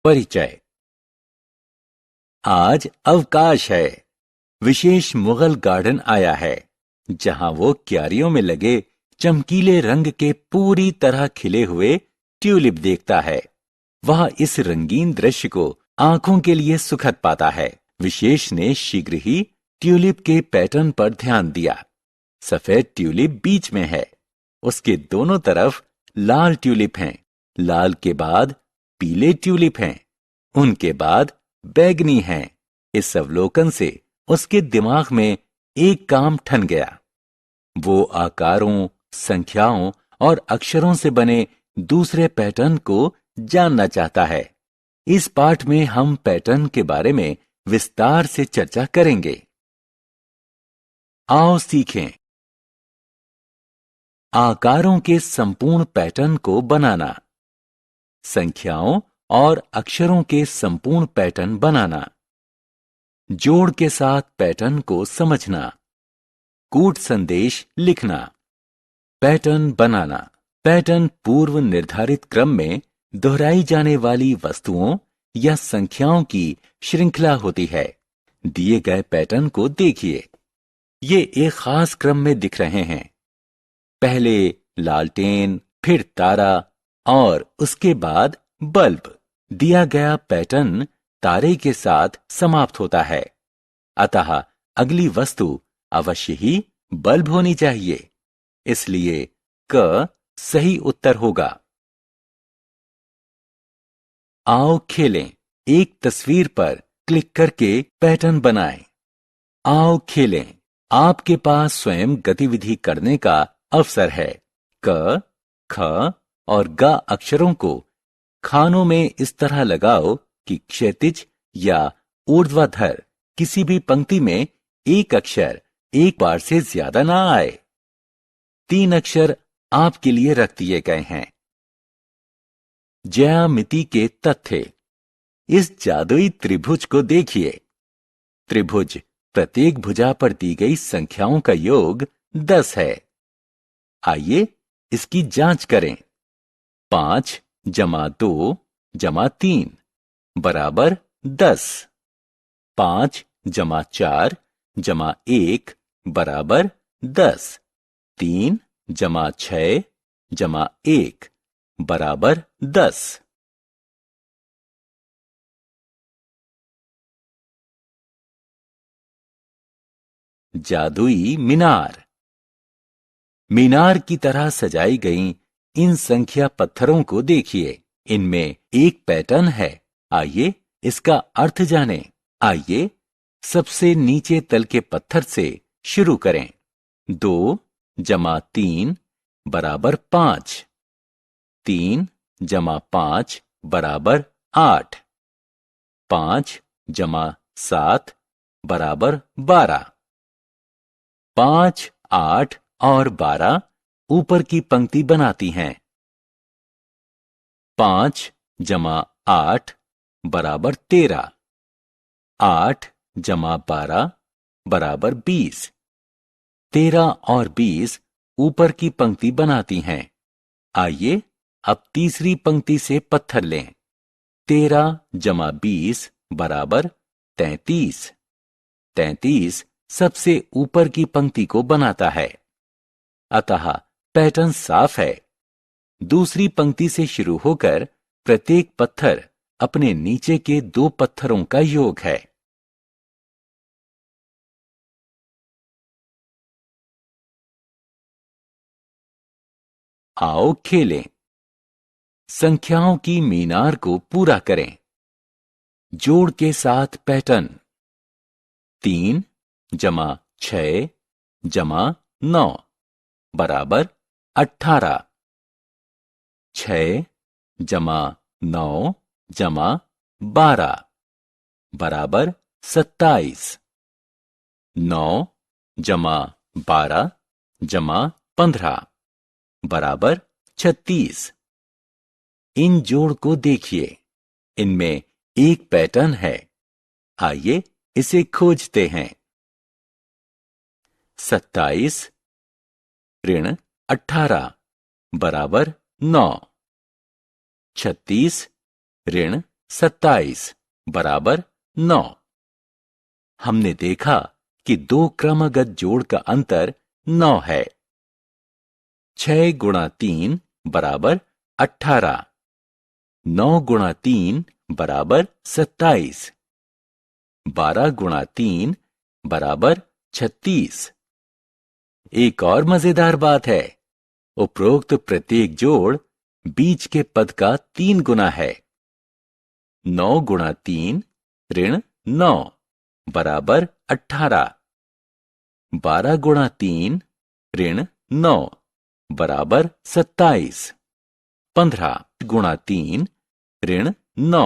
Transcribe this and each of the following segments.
परिचय। आज अवकाश है। विशेष मुगल गार्डन आया है, जहां वो क्यारियों में लगे चमकीले रंग के पूरी तरह खिले हुए ट्यूलिप देखता है। वह इस रंगीन दृश्य को आंखों के लिए सुखद पाता है। विशेष ने शीघ्र ही ट्यूलिप के पैटर्न पर ध्यान दिया। सफेद ट्यूलिप बीच में है, उसके दोनों तरफ लाल ट्यूलिप हैं। लाल के बाद पीले ट्यूलिप हैं, उनके बाद बैंगनी हैं। इस अवलोकन से उसके दिमाग में एक काम ठन गया। वो आकारों, संख्याओं और अक्षरों से बने दूसरे पैटर्न को जानना चाहता है। इस पाठ में हम पैटर्न के बारे में विस्तार से चर्चा करेंगे। आओ सीखें। आकारों के संपूर्ण पैटर्न को बनाना, संख्याओं और अक्षरों के संपूर्ण पैटर्न बनाना, जोड़ के साथ पैटर्न को समझना, कूट संदेश लिखना। पैटर्न बनाना। पैटर्न पूर्व निर्धारित क्रम में दोहराई जाने वाली वस्तुओं या संख्याओं की श्रृंखला होती है। दिए गए पैटर्न को देखिए। ये एक खास क्रम में दिख रहे हैं। पहले लालटेन, फिर तारा और उसके बाद बल्ब। दिया गया पैटर्न तारे के साथ समाप्त होता है, अतः अगली वस्तु अवश्य ही बल्ब होनी चाहिए। इसलिए क सही उत्तर होगा। आओ खेलें। एक तस्वीर पर क्लिक करके पैटर्न बनाएं। आओ खेलें। आपके पास स्वयं गतिविधि करने का अवसर है। क, ख और ग अक्षरों को खानों में इस तरह लगाओ कि क्षैतिज या ऊर्ध्वाधर किसी भी पंक्ति में एक अक्षर एक बार से ज्यादा ना आए। 3 अक्षर आपके लिए रख दिए गए हैं। ज्यामिति के तथ्य। इस जादुई त्रिभुज को देखिए। त्रिभुज प्रत्येक भुजा पर दी गई संख्याओं का योग 10 है। आइए इसकी जांच करें। 5 जमा 2 जमा 3 बराबर 10। 5 जमा 4 जमा 1 बराबर 10। 3 जमा 6 जमा 1 बराबर 10। जादुई मीनार। मीनार की तरह सजाई गई इन संख्या पत्थरों को देखिए। इनमें एक पैटर्न है। आइए इसका अर्थ जानें। आइए सबसे नीचे तल के पत्थर से शुरू करें। 2 जमा 3 बराबर 5। 3 जमा 5 बराबर 8। 5 जमा 7 बराबर 12। 5, 8 और 12 ऊपर की पंक्ति बनाती हैं। 5 जमा 8 बराबर 13। 8 जमा 12 बराबर 20। 13 और 20 ऊपर की पंक्ति बनाती हैं। आइए अब तीसरी पंक्ति से पत्थर लें। 13 जमा 20 बराबर 33। 33 सबसे ऊपर की पंक्ति को बनाता है, अतः पैटर्न साफ है। दूसरी पंक्ति से शुरू होकर प्रत्येक पत्थर अपने नीचे के 2 पत्थरों का योग है। आओ खेलें। संख्याओं की मीनार को पूरा करें। जोड़ के साथ पैटर्न। 3 जमा 6 जमा 9 बराबर 18। 6 जमा 9 जमा 12 बराबर 27। 9 जमा 12 जमा 15 बराबर 36। इन जोड़ को देखिए। इनमें एक पैटर्न है। आइए इसे खोजते हैं। 27 ऋण 18 बराबर 9। 36 ऋण 27 बराबर 9। हमने देखा कि दो क्रमगत जोड़ का अंतर 9 है। 6 गुणा 3 बराबर 18। 9 गुणा 3 बराबर 27। 12 गुणा 3 बराबर 36। एक और मजेदार बात है, उपरोक्त प्रत्येक जोड़ बीच के पद का 3 गुना है। 9 गुणा 3 ऋण 9 बराबर 18। 12 गुणा 3 ऋण 9 बराबर 27। 15 गुणा 3 ऋण 9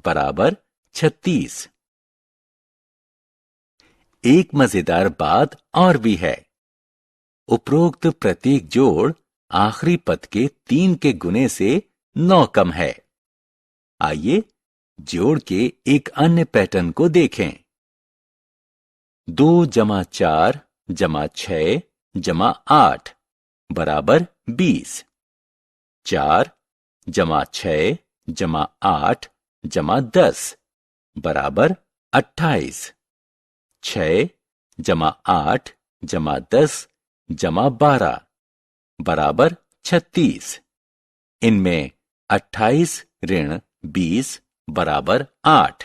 बराबर 36। एक मजेदार बात और भी है, उपरोक्त प्रत्येक जोड़ आखिरी पद के 3 के गुने से 9 कम है। आइए जोड़ के एक अन्य पैटर्न को देखें। 2 जमा 4 जमा 6 जमा 8 बराबर 20। 4 जमा 6 जमा 8 जमा 10 बराबर 28। 6 जमा 8 जमा 10 जमा 12 बराबर 36। इनमें 28 ऋण 20 बराबर 8।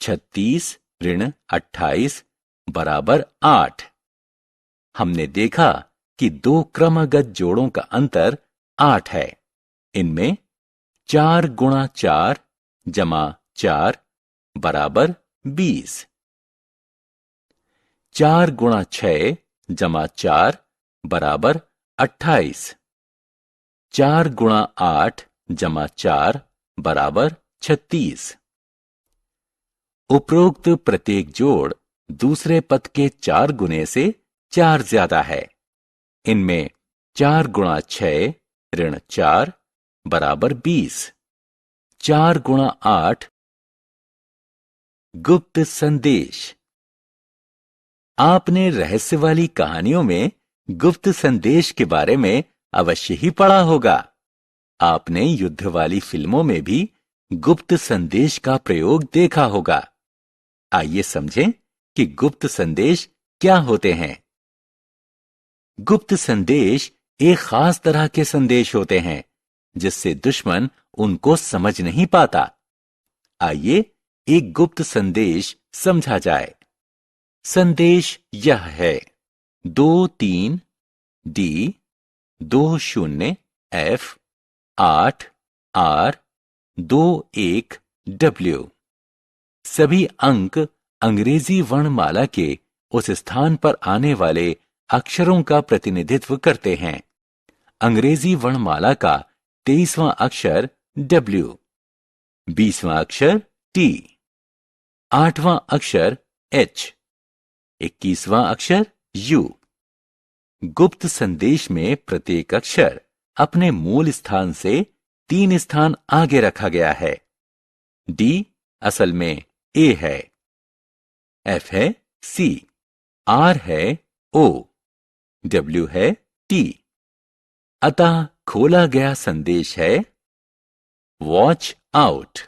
36 ऋण 28 बराबर 8। हमने देखा कि दो क्रमगत जोड़ों का अंतर 8 है। इनमें 4 गुणा 4 जमा 4 बराबर 20। 4 गुणा 6 जमा 4 बराबर 28। 4 गुणा 8 जमा 4 बराबर 36। उपरोक्त प्रत्येक जोड़ दूसरे पद के 4 गुने से 4 ज्यादा है। इनमें 4 गुणा 6 ऋण 4 बराबर 20। 4 गुणा 8 गुप्त संदेश। आपने रहस्य वाली कहानियों में गुप्त संदेश के बारे में अवश्य ही पढ़ा होगा। आपने युद्ध वाली फिल्मों में भी गुप्त संदेश का प्रयोग देखा होगा। आइए समझें कि गुप्त संदेश क्या होते हैं। गुप्त संदेश एक खास तरह के संदेश होते हैं जिससे दुश्मन उनको समझ नहीं पाता। आइए एक गुप्त संदेश समझा जाए। संदेश यह है: 23 D 20 F 8 R 21 W। सभी अंक अंग्रेजी वर्णमाला के उस स्थान पर आने वाले अक्षरों का प्रतिनिधित्व करते हैं। अंग्रेजी वर्णमाला का 23वां अक्षर W, 20वां अक्षर T, 8वां अक्षर H, 21वां अक्षर U। गुप्त संदेश में प्रत्येक अक्षर अपने मूल स्थान से 3 स्थान आगे रखा गया है। D असल में A है, F है C, R है O, W है T। अतः खोला गया संदेश है: वॉच आउट।